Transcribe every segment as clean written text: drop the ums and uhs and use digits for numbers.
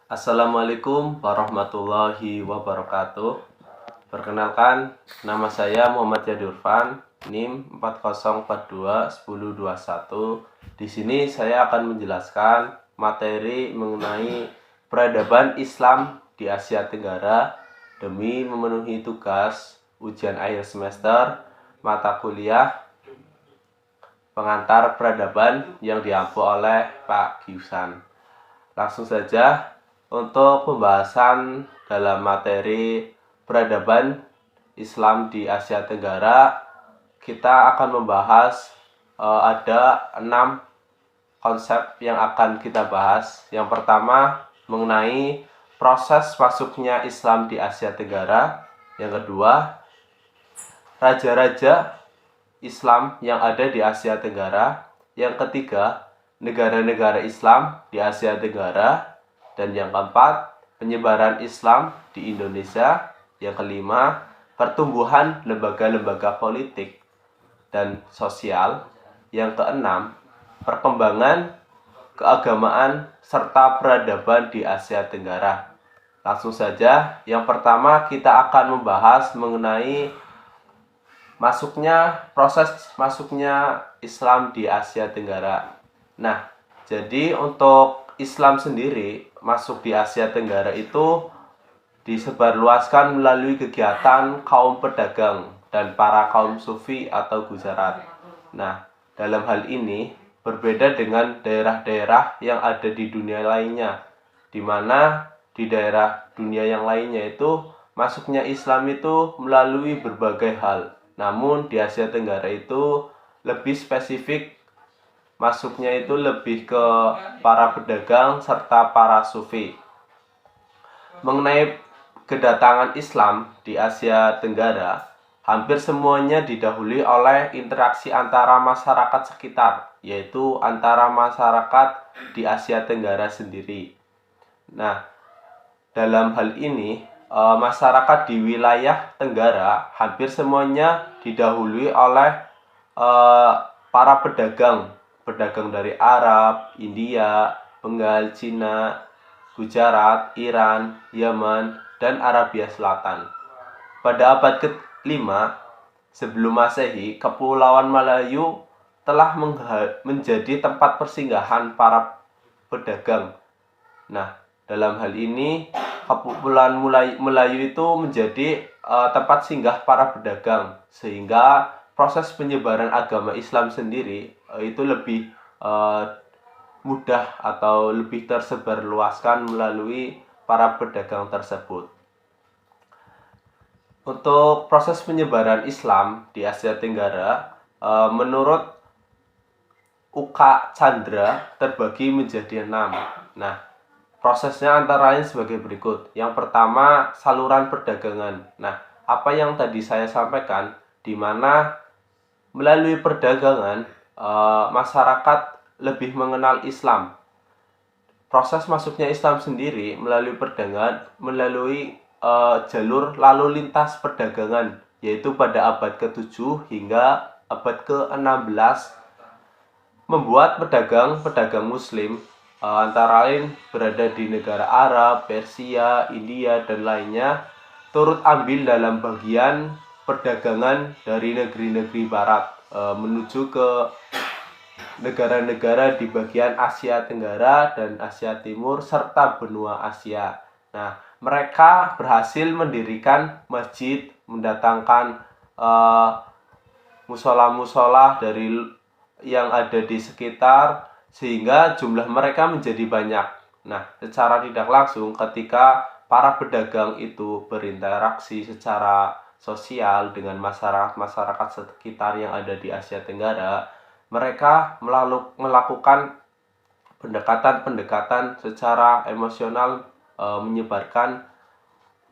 Assalamualaikum warahmatullahi wabarakatuh. Perkenalkan, nama saya Muhammad Yadurfan, NIM 40421021. Di sini saya akan menjelaskan materi mengenai peradaban Islam di Asia Tenggara demi memenuhi tugas ujian akhir semester mata kuliah pengantar peradaban yang diampu oleh Pak Giusan. Langsung saja untuk pembahasan dalam materi peradaban Islam di Asia Tenggara, kita akan membahas ada 6 konsep yang akan kita bahas. Yang pertama mengenai proses masuknya Islam di Asia Tenggara. Yang kedua, raja-raja Islam yang ada di Asia Tenggara. Yang ketiga, negara-negara Islam di Asia Tenggara. Dan yang keempat, penyebaran Islam di Indonesia. Yang kelima, pertumbuhan lembaga-lembaga politik dan sosial. Yang keenam, perkembangan keagamaan serta peradaban di Asia Tenggara. Langsung saja, yang pertama kita akan membahas mengenai proses masuknya Islam di Asia Tenggara. Nah, jadi untuk Islam sendiri masuk di Asia Tenggara itu disebarluaskan melalui kegiatan kaum pedagang dan para kaum sufi atau Gujarat. Nah, dalam hal ini berbeda dengan daerah-daerah yang ada di dunia lainnya, di mana di daerah dunia yang lainnya itu masuknya Islam itu melalui berbagai hal. Namun di Asia Tenggara itu lebih spesifik, masuknya itu lebih ke para pedagang serta para sufi. Mengenai kedatangan Islam di Asia Tenggara, hampir semuanya didahului oleh interaksi antara masyarakat sekitar, yaitu antara masyarakat di Asia Tenggara sendiri. Nah, dalam hal ini, masyarakat di wilayah Tenggara hampir semuanya didahului oleh para pedagang dari Arab, India, Bengal, Cina, Gujarat, Iran, Yaman, dan Arabia Selatan. Pada abad ke-5 sebelum Masehi, Kepulauan Melayu telah menjadi tempat persinggahan para pedagang. Nah, dalam hal ini Kepulauan Melayu itu menjadi tempat singgah para pedagang, sehingga proses penyebaran agama Islam sendiri itu lebih mudah atau lebih tersebar luaskan melalui para pedagang tersebut. Untuk proses penyebaran Islam di Asia Tenggara, menurut UK Chandra terbagi menjadi 6. Nah, prosesnya antara lain sebagai berikut. Yang pertama, saluran perdagangan. Nah, apa yang tadi saya sampaikan, di mana melalui perdagangan masyarakat lebih mengenal Islam. Proses masuknya Islam sendiri melalui perdagangan, melalui jalur lalu lintas perdagangan, yaitu pada abad ke-7 hingga abad ke-16, membuat pedagang Muslim antara lain berada di negara Arab, Persia, India, dan lainnya turut ambil dalam bagian perdagangan dari negeri-negeri barat menuju ke negara-negara di bagian Asia Tenggara dan Asia Timur serta benua Asia. Nah, mereka berhasil mendirikan masjid, mendatangkan musola-musola dari yang ada di sekitar, sehingga jumlah mereka menjadi banyak. Nah, secara tidak langsung ketika para pedagang itu berinteraksi secara sosial dengan masyarakat sekitar yang ada di Asia Tenggara, mereka melakukan pendekatan-pendekatan secara emosional, menyebarkan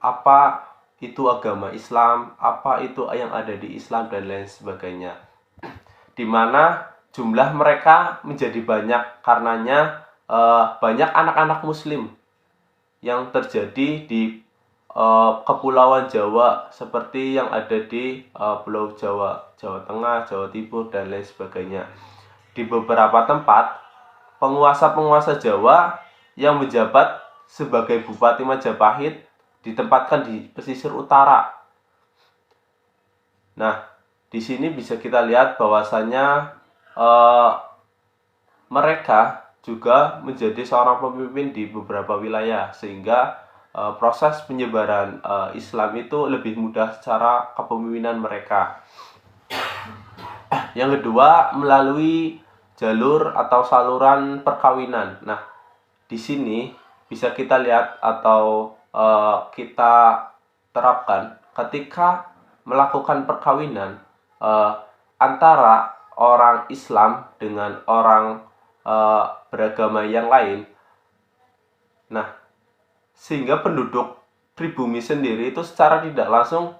apa itu agama Islam, apa itu yang ada di Islam, dan lain sebagainya. Di mana jumlah mereka menjadi banyak karenanya banyak anak-anak Muslim yang terjadi di Kepulauan Jawa seperti yang ada di Pulau Jawa, Jawa Tengah, Jawa Timur, dan lain sebagainya. Di beberapa tempat, penguasa-penguasa Jawa yang menjabat sebagai Bupati Majapahit ditempatkan di pesisir utara. Nah, di sini bisa kita lihat bahwasanya mereka juga menjadi seorang pemimpin di beberapa wilayah, sehingga proses penyebaran Islam itu lebih mudah secara kepemimpinan mereka. Yang kedua, melalui jalur atau saluran perkawinan. Nah, di sini bisa kita lihat atau kita terapkan ketika melakukan perkawinan antara orang Islam dengan orang beragama yang lain. Nah, sehingga penduduk pribumi sendiri itu secara tidak langsung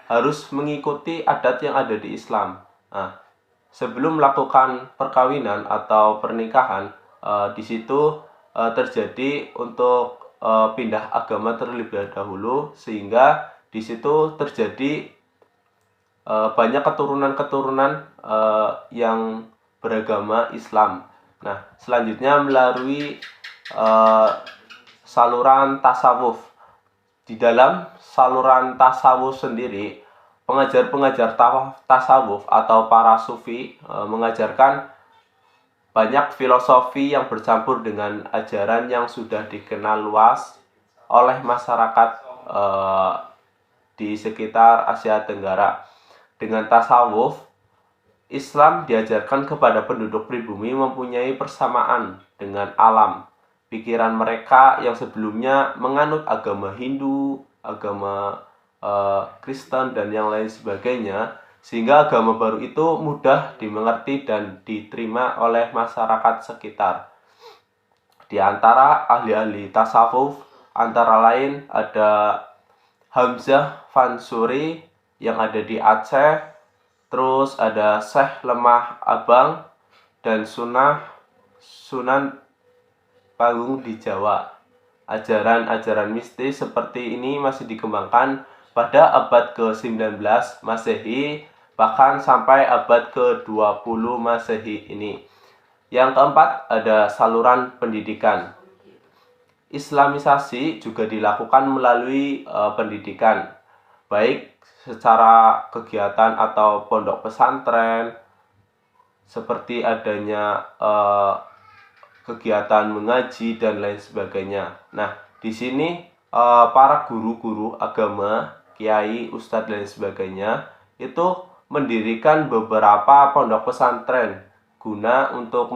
harus mengikuti adat yang ada di Islam. Nah, sebelum melakukan perkawinan atau pernikahan, di situ terjadi untuk pindah agama terlebih dahulu, sehingga di situ terjadi banyak keturunan-keturunan yang beragama Islam. Nah, selanjutnya melalui saluran tasawuf. Di dalam saluran tasawuf sendiri, pengajar-pengajar tasawuf atau para sufi mengajarkan banyak filosofi yang bercampur dengan ajaran yang sudah dikenal luas oleh masyarakat di sekitar Asia Tenggara. Dengan tasawuf, Islam diajarkan kepada penduduk pribumi mempunyai persamaan dengan alam. Pikiran mereka yang sebelumnya menganut agama Hindu, agama Kristen, dan yang lain sebagainya, sehingga agama baru itu mudah dimengerti dan diterima oleh masyarakat sekitar. Di antara ahli-ahli tasawuf antara lain ada Hamzah Fansuri yang ada di Aceh, terus ada Syekh Lemah Abang dan Sunan Panggung di Jawa. Ajaran-ajaran mistis seperti ini masih dikembangkan pada abad ke-19 Masehi, bahkan sampai abad ke-20 Masehi ini. Yang keempat, ada saluran pendidikan. Islamisasi juga dilakukan melalui pendidikan, baik secara kegiatan atau pondok pesantren, seperti adanya kegiatan mengaji dan lain sebagainya. Nah, di sini para guru-guru agama, kiai, ustadz, dan lain sebagainya itu mendirikan beberapa pondok pesantren guna untuk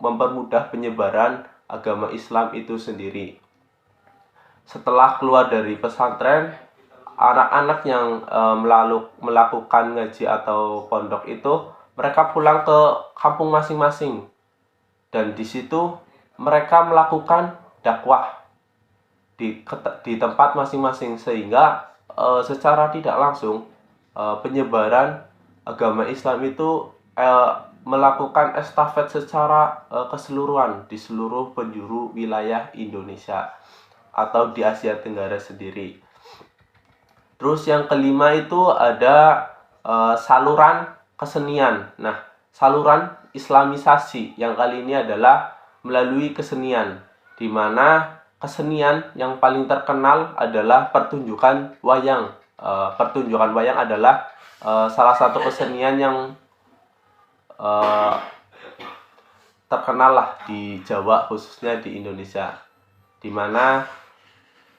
mempermudah penyebaran agama Islam itu sendiri. Setelah keluar dari pesantren, anak-anak yang melakukan ngaji atau pondok itu, mereka pulang ke kampung masing-masing. Dan di situ mereka melakukan dakwah di tempat masing-masing, sehingga secara tidak langsung penyebaran agama Islam itu melakukan estafet secara keseluruhan di seluruh penjuru wilayah Indonesia atau di Asia Tenggara sendiri. Terus yang kelima itu ada saluran kesenian. Nah, saluran Islamisasi yang kali ini adalah melalui kesenian, di mana kesenian yang paling terkenal adalah pertunjukan wayang. Pertunjukan wayang adalah salah satu kesenian yang terkenal lah di Jawa, khususnya di Indonesia, di mana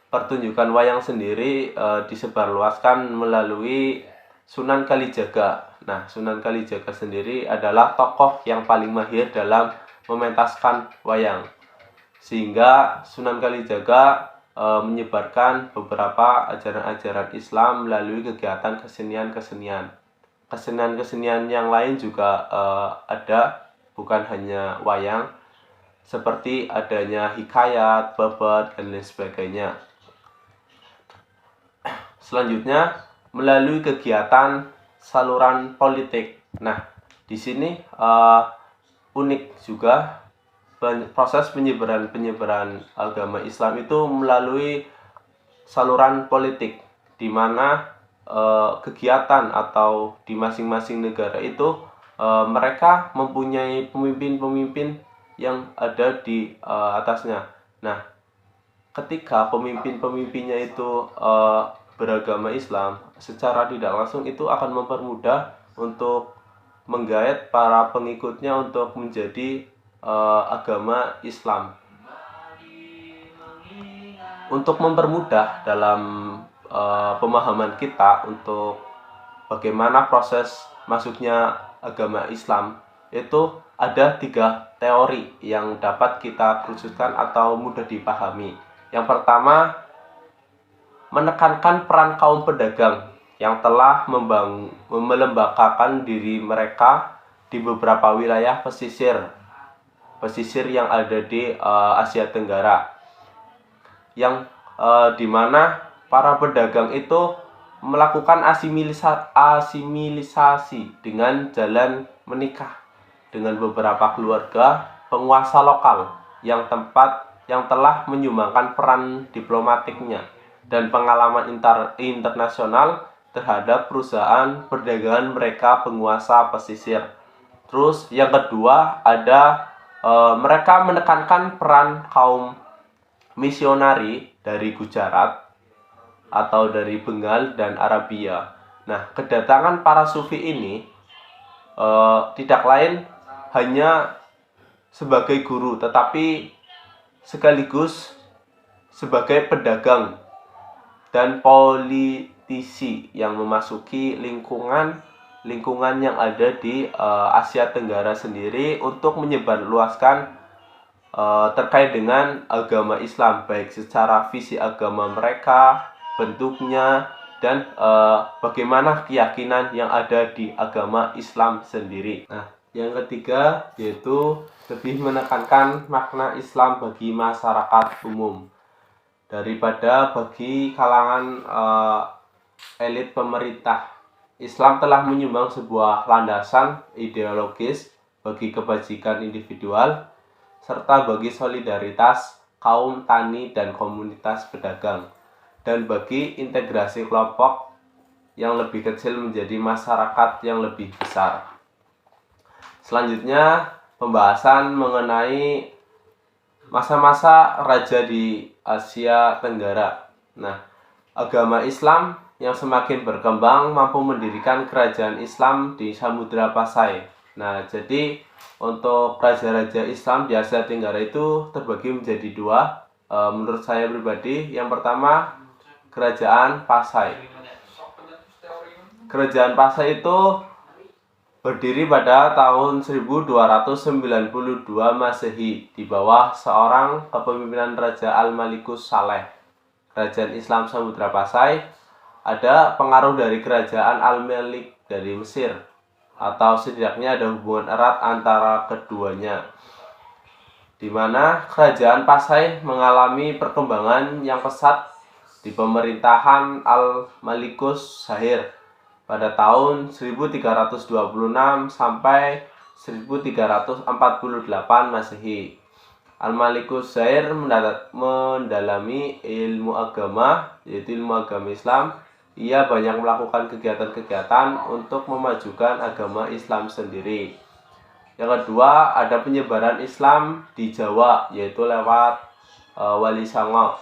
pertunjukan wayang sendiri disebarluaskan melalui Sunan Kalijaga. Nah, Sunan Kalijaga sendiri adalah tokoh yang paling mahir dalam mementaskan wayang, sehingga Sunan Kalijaga menyebarkan beberapa ajaran-ajaran Islam melalui kegiatan kesenian-kesenian. Kesenian-kesenian yang lain juga ada, bukan hanya wayang, seperti adanya hikayat, babat, dan lain sebagainya. Selanjutnya, melalui kegiatan saluran politik. Nah, di sini unik juga proses penyebaran agama Islam itu melalui saluran politik, di mana kegiatan atau di masing-masing negara itu mereka mempunyai pemimpin-pemimpin yang ada di atasnya. Nah, ketika pemimpin-pemimpinnya itu beragama Islam, secara tidak langsung itu akan mempermudah untuk menggait para pengikutnya untuk menjadi agama Islam. Untuk mempermudah dalam pemahaman kita untuk bagaimana proses masuknya agama Islam, itu ada 3 teori yang dapat kita kerucutkan atau mudah dipahami. Yang pertama, menekankan peran kaum pedagang yang telah melembagakan diri mereka di beberapa wilayah pesisir yang ada di Asia Tenggara, yang dimana para pedagang itu melakukan asimilisasi dengan jalan menikah dengan beberapa keluarga penguasa lokal yang telah menyumbangkan peran diplomatiknya dan pengalaman internasional terhadap perusahaan perdagangan mereka penguasa pesisir. Terus yang kedua ada mereka menekankan peran kaum misionari dari Gujarat atau dari Bengal dan Arabia. Nah, kedatangan para sufi ini tidak lain hanya sebagai guru, tetapi sekaligus sebagai pedagang dan politisi yang memasuki lingkungan yang ada di Asia Tenggara sendiri untuk menyebarluaskan terkait dengan agama Islam, baik secara visi agama mereka, bentuknya, dan bagaimana keyakinan yang ada di agama Islam sendiri. Nah, yang ketiga yaitu lebih menekankan makna Islam bagi masyarakat umum daripada bagi kalangan elit pemerintah. Islam telah menyumbang sebuah landasan ideologis bagi kebajikan individual serta bagi solidaritas kaum tani dan komunitas pedagang, dan bagi integrasi kelompok yang lebih kecil menjadi masyarakat yang lebih besar. Selanjutnya, pembahasan mengenai masa-masa raja di Asia Tenggara. Nah, agama Islam yang semakin berkembang mampu mendirikan kerajaan Islam di Samudra Pasai. Nah, jadi untuk raja-raja Islam di Asia Tenggara itu terbagi menjadi 2. Menurut saya pribadi, yang pertama Kerajaan Pasai. Kerajaan Pasai itu berdiri pada tahun 1292 Masehi di bawah seorang kepemimpinan Raja Al-Malikus Saleh. Kerajaan Islam Samudra Pasai ada pengaruh dari Kerajaan Al-Malik dari Mesir, atau setidaknya ada hubungan erat antara keduanya, di mana Kerajaan Pasai mengalami perkembangan yang pesat di pemerintahan Al-Malikus Zahir pada tahun 1326 sampai 1348 Masehi. Al-Malikus Zahir mendalami ilmu agama, yaitu ilmu agama Islam. Ia banyak melakukan kegiatan-kegiatan untuk memajukan agama Islam sendiri. Yang kedua, ada penyebaran Islam di Jawa, yaitu lewat Wali Songo.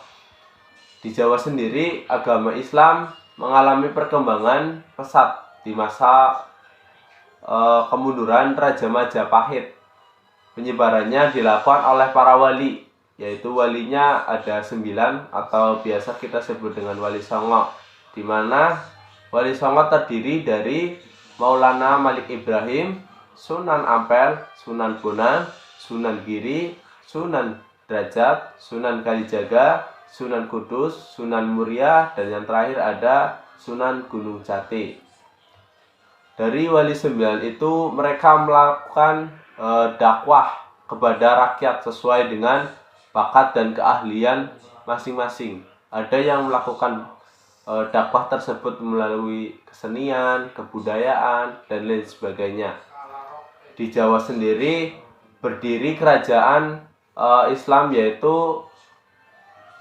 Di Jawa sendiri, agama Islam mengalami perkembangan pesat di masa kemunduran Raja Majapahit. Penyebarannya dilakukan oleh para wali, yaitu walinya ada 9 atau biasa kita sebut dengan Wali Songo, di mana Wali Songo terdiri dari Maulana Malik Ibrahim, Sunan Ampel, Sunan Bonang, Sunan Giri, Sunan Derajat, Sunan Kalijaga, Sunan Kudus, Sunan Muria, dan yang terakhir ada Sunan Gunung Jati. Dari Wali 9 itu mereka melakukan dakwah kepada rakyat sesuai dengan bakat dan keahlian masing-masing. Ada yang melakukan dakwah tersebut melalui kesenian, kebudayaan, dan lain sebagainya. Di Jawa sendiri berdiri kerajaan Islam, yaitu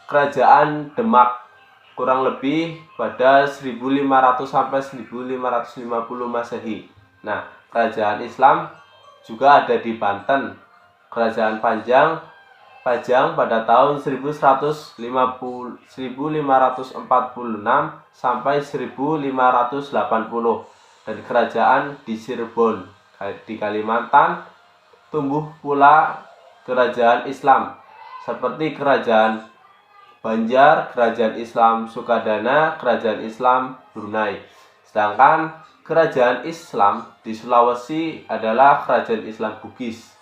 Kerajaan Demak, kurang lebih pada 1500 sampai 1550 Masehi. Nah, kerajaan Islam juga ada di Banten, Kerajaan Panjang Pajang pada tahun 1546 sampai 1580, dan kerajaan di Cirebon di Kalimantan. Tumbuh pula kerajaan Islam seperti kerajaan Banjar, kerajaan Islam Sukadana, kerajaan Islam Brunei. Sedangkan kerajaan Islam di Sulawesi adalah kerajaan Islam Bugis,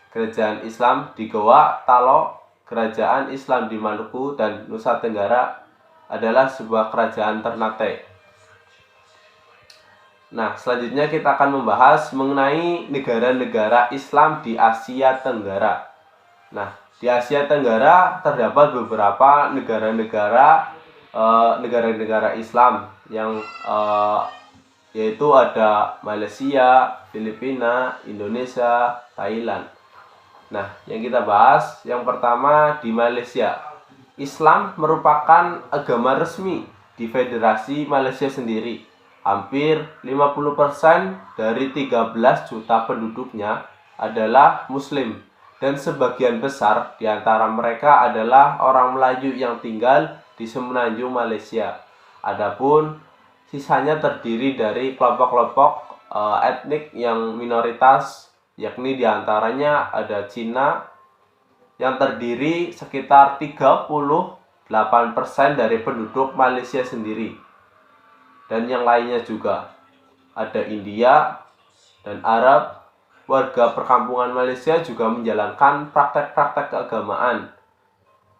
kerajaan Islam di Goa, Talok, kerajaan Islam di Maluku dan Nusa Tenggara adalah sebuah kerajaan Ternate. Nah, selanjutnya kita akan membahas mengenai negara-negara Islam di Asia Tenggara. Nah, di Asia Tenggara terdapat beberapa negara-negara Islam yang yaitu ada Malaysia, Filipina, Indonesia, Thailand. Nah, yang kita bahas yang pertama di Malaysia. Islam merupakan agama resmi di Federasi Malaysia sendiri. Hampir 50% dari 13 juta penduduknya adalah Muslim, dan sebagian besar di antara mereka adalah orang Melayu yang tinggal di semenanjung Malaysia. Adapun sisanya terdiri dari kelompok-kelompok etnik yang minoritas, yakni di antaranya ada Cina yang terdiri sekitar 38% dari penduduk Malaysia sendiri. Dan yang lainnya juga ada India dan Arab. Warga perkampungan Malaysia juga menjalankan praktek-praktek keagamaan.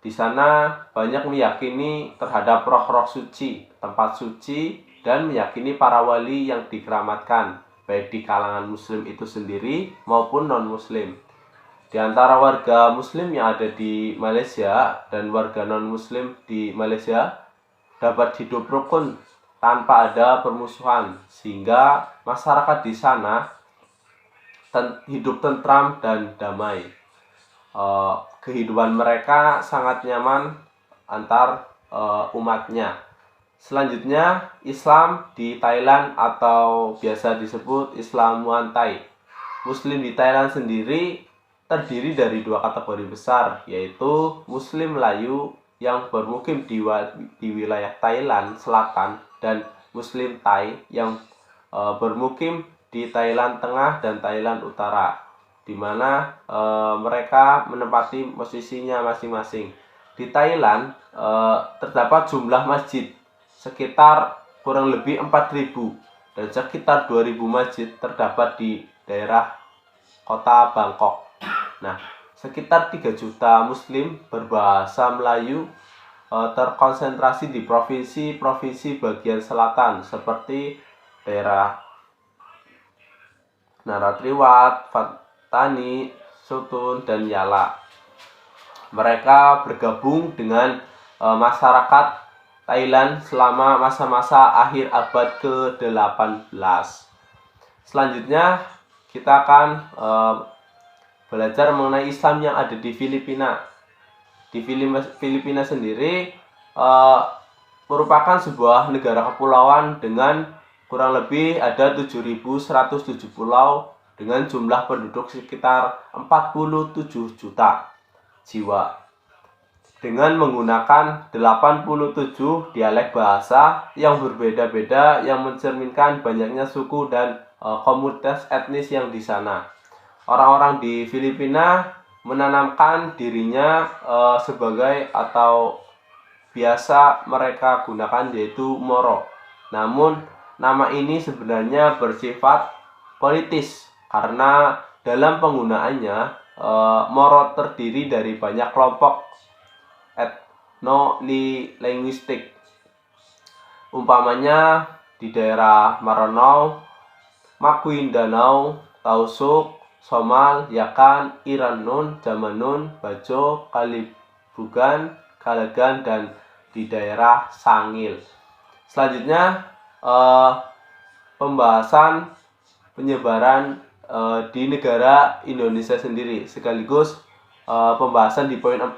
Di sana banyak meyakini terhadap roh-roh suci, tempat suci, dan meyakini para wali yang dikeramatkan, baik di kalangan Muslim itu sendiri maupun non-Muslim. Di antara warga Muslim yang ada di Malaysia dan warga non-Muslim di Malaysia dapat hidup rukun tanpa ada permusuhan, sehingga masyarakat di sana hidup tentram dan damai. Kehidupan mereka sangat nyaman antar umatnya. Selanjutnya, Islam di Thailand atau biasa disebut Islam Muay Thai. Muslim di Thailand sendiri terdiri dari dua kategori besar, yaitu Muslim Melayu yang bermukim di wilayah Thailand Selatan dan Muslim Thai yang bermukim di Thailand Tengah dan Thailand Utara, di mana mereka menempati posisinya masing-masing. Di Thailand terdapat jumlah masjid sekitar kurang lebih 4.000, dan sekitar 2.000 masjid terdapat di daerah kota Bangkok. Nah, sekitar 3 juta Muslim berbahasa Melayu terkonsentrasi di provinsi-provinsi bagian selatan seperti daerah Naratriwat, Fatani, Sutun, dan Yala. Mereka bergabung dengan masyarakat Thailand selama masa-masa akhir abad ke-18. Selanjutnya kita akan belajar mengenai Islam yang ada di Filipina. Di Filipina sendiri merupakan sebuah negara kepulauan dengan kurang lebih ada 7.107 pulau dengan jumlah penduduk sekitar 47 juta jiwa, dengan menggunakan 87 dialek bahasa yang berbeda-beda yang mencerminkan banyaknya suku dan komunitas etnis yang di sana. Orang-orang di Filipina menanamkan dirinya sebagai atau biasa mereka gunakan yaitu Moro. Namun nama ini sebenarnya bersifat politis karena dalam penggunaannya Moro terdiri dari banyak kelompok etno-linguistik. Umpamanya di daerah Maranao, Maguindanao, Tausug, Somal, Yakan, Iranun, Jamanun, Bajo, Kalibugan, Kalagan, dan di daerah Sangil. Selanjutnya pembahasan penyebaran di negara Indonesia sendiri, sekaligus pembahasan di poin 4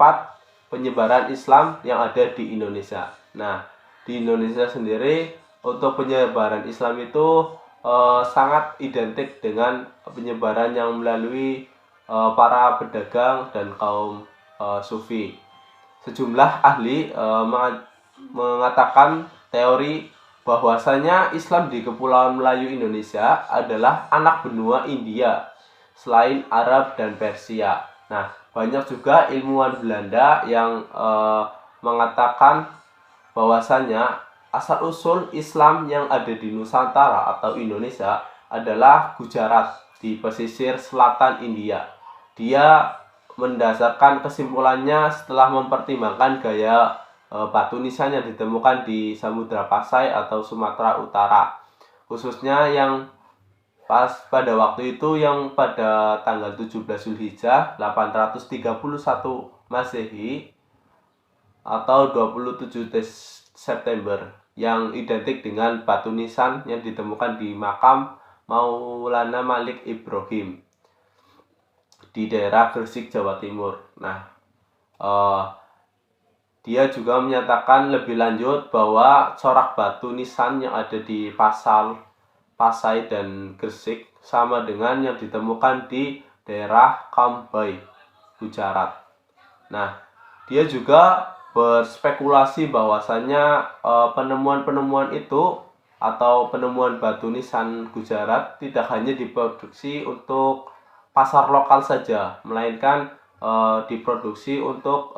penyebaran Islam yang ada di Indonesia. Nah, di Indonesia sendiri untuk penyebaran Islam itu sangat identik dengan penyebaran yang melalui para pedagang dan kaum Sufi. Sejumlah ahli mengatakan teori bahwasanya Islam di Kepulauan Melayu Indonesia adalah anak benua India selain Arab dan Persia. Nah, banyak juga ilmuwan Belanda yang mengatakan bahwasanya asal-usul Islam yang ada di Nusantara atau Indonesia adalah Gujarat di pesisir selatan India. Dia mendasarkan kesimpulannya setelah mempertimbangkan gaya batu nisan yang ditemukan di Samudra Pasai atau Sumatera Utara, khususnya yang pada waktu itu yang pada tanggal 17 Zulhijjah 831 Masehi atau 27 September yang identik dengan batu nisan yang ditemukan di makam Maulana Malik Ibrahim di daerah Gresik, Jawa Timur. Nah, dia juga menyatakan lebih lanjut bahwa corak batu nisan yang ada di Pasai dan Gresik sama dengan yang ditemukan di daerah Kambai, Gujarat. Nah, dia juga berspekulasi bahwasanya penemuan-penemuan itu atau penemuan batu nisan Gujarat tidak hanya diproduksi untuk pasar lokal saja, melainkan diproduksi untuk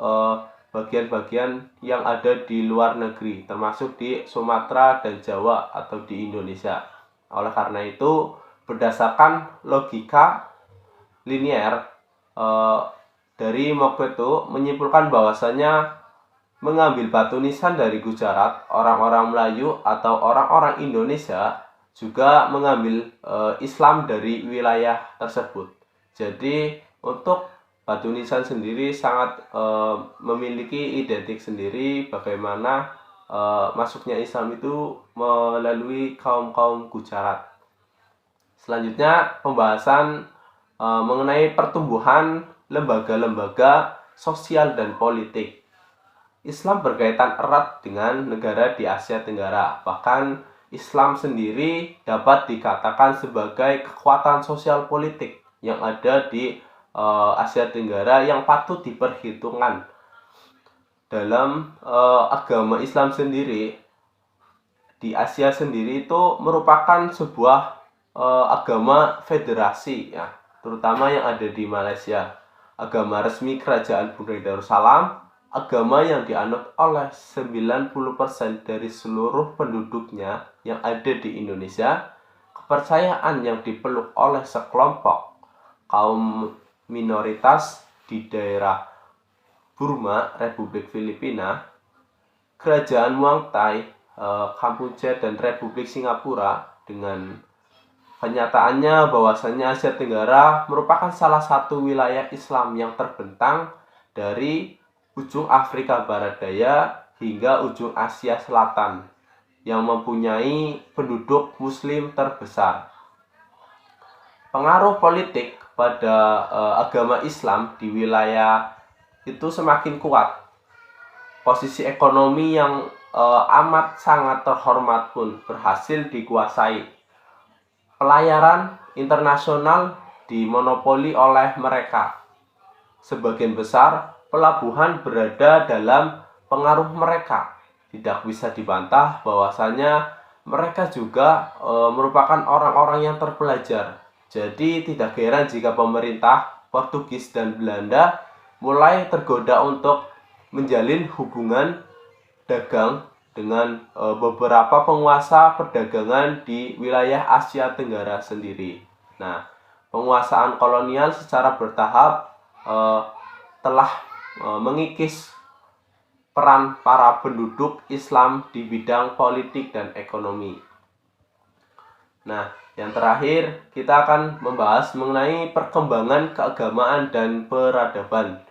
bagian-bagian yang ada di luar negeri, termasuk di Sumatera dan Jawa atau di Indonesia. Oleh karena itu, berdasarkan logika linier dari Mokwetu menyimpulkan bahwasanya mengambil batu nisan dari Gujarat, orang-orang Melayu atau orang-orang Indonesia juga mengambil Islam dari wilayah tersebut. Jadi untuk batu nisan sendiri sangat memiliki identik sendiri bagaimana masuknya Islam itu melalui kaum-kaum Gujarat. Selanjutnya pembahasan mengenai pertumbuhan lembaga-lembaga sosial dan politik. Islam berkaitan erat dengan negara di Asia Tenggara. Bahkan Islam sendiri dapat dikatakan sebagai kekuatan sosial politik yang ada di Asia Tenggara yang patut diperhitungkan. Dalam agama Islam sendiri, di Asia sendiri itu merupakan sebuah agama federasi, ya, terutama yang ada di Malaysia. Agama resmi Kerajaan Brunei Darussalam, agama yang dianut oleh 90% dari seluruh penduduknya yang ada di Indonesia, kepercayaan yang dipeluk oleh sekelompok kaum minoritas di daerah Burma, Republik Filipina, Kerajaan Muang Thai, Kampuja, dan Republik Singapura, dengan kenyataannya bahwasanya Asia Tenggara merupakan salah satu wilayah Islam yang terbentang dari ujung Afrika Barat Daya hingga ujung Asia Selatan yang mempunyai penduduk Muslim terbesar. Pengaruh politik pada agama Islam di wilayah itu semakin kuat. Posisi ekonomi yang amat sangat terhormat pun berhasil dikuasai. Pelayaran internasional dimonopoli oleh mereka. Sebagian besar pelabuhan berada dalam pengaruh mereka. Tidak bisa dibantah bahwasanya mereka juga merupakan orang-orang yang terpelajar. Jadi tidak heran jika pemerintah Portugis dan Belanda mulai tergoda untuk menjalin hubungan dagang dengan beberapa penguasa perdagangan di wilayah Asia Tenggara sendiri. Nah, penguasaan kolonial secara bertahap telah mengikis peran para penduduk Islam di bidang politik dan ekonomi. Nah, yang terakhir kita akan membahas mengenai perkembangan keagamaan dan peradaban.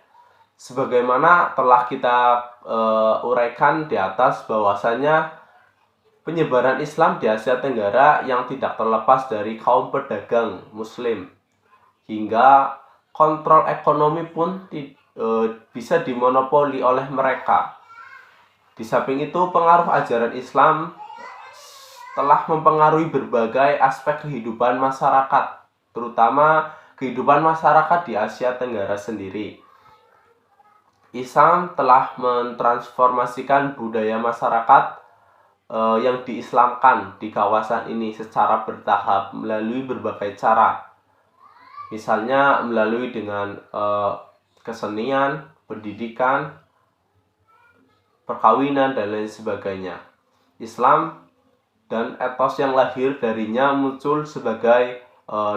Sebagaimana telah kita uraikan di atas bahwasanya penyebaran Islam di Asia Tenggara yang tidak terlepas dari kaum pedagang Muslim, hingga kontrol ekonomi pun bisa dimonopoli oleh mereka. Di samping itu, pengaruh ajaran Islam telah mempengaruhi berbagai aspek kehidupan masyarakat, terutama kehidupan masyarakat di Asia Tenggara sendiri. Islam telah mentransformasikan budaya masyarakat yang diislamkan di kawasan ini secara bertahap melalui berbagai cara. Misalnya melalui dengan kesenian, pendidikan, perkawinan, dan lain sebagainya. Islam dan etos yang lahir darinya muncul sebagai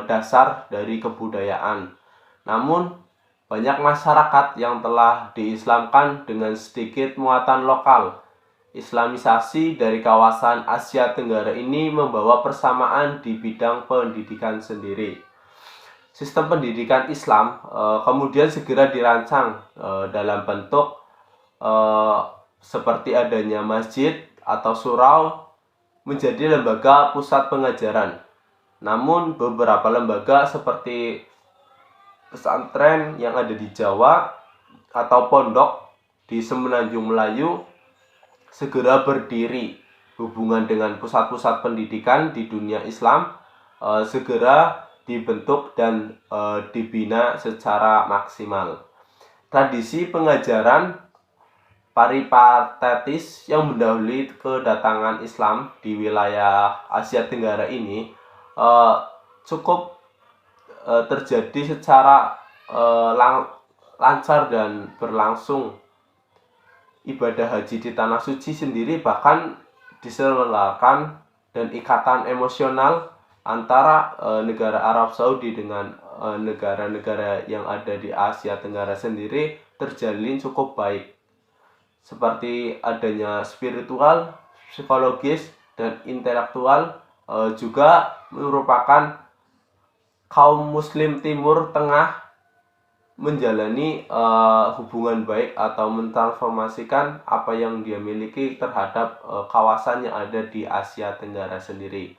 dasar dari kebudayaan. Namun, banyak masyarakat yang telah diislamkan dengan sedikit muatan lokal. Islamisasi dari kawasan Asia Tenggara ini membawa persamaan di bidang pendidikan sendiri. Sistem pendidikan Islam kemudian segera dirancang dalam bentuk seperti adanya masjid atau surau menjadi lembaga pusat pengajaran. Namun beberapa lembaga seperti pesantren yang ada di Jawa atau pondok di Semenanjung Melayu segera berdiri. Hubungan dengan pusat-pusat pendidikan di dunia Islam segera dibentuk dan dibina secara maksimal. Tradisi pengajaran peripatetis yang mendahului kedatangan Islam di wilayah Asia Tenggara ini cukup terjadi secara lancar dan berlangsung. Ibadah haji di Tanah Suci sendiri bahkan diselenggarakan dan ikatan emosional antara negara Arab Saudi dengan negara-negara yang ada di Asia Tenggara sendiri terjalin cukup baik. Seperti adanya spiritual, psikologis, dan intelektual juga merupakan kaum muslim Timur Tengah menjalani hubungan baik atau mentransformasikan apa yang dia miliki terhadap kawasan yang ada di Asia Tenggara sendiri.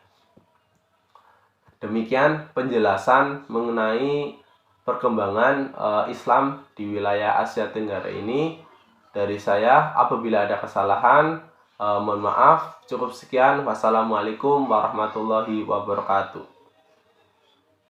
Demikian penjelasan mengenai perkembangan Islam di wilayah Asia Tenggara ini dari saya. Apabila ada kesalahan, mohon maaf. Cukup sekian. Wassalamualaikum warahmatullahi wabarakatuh.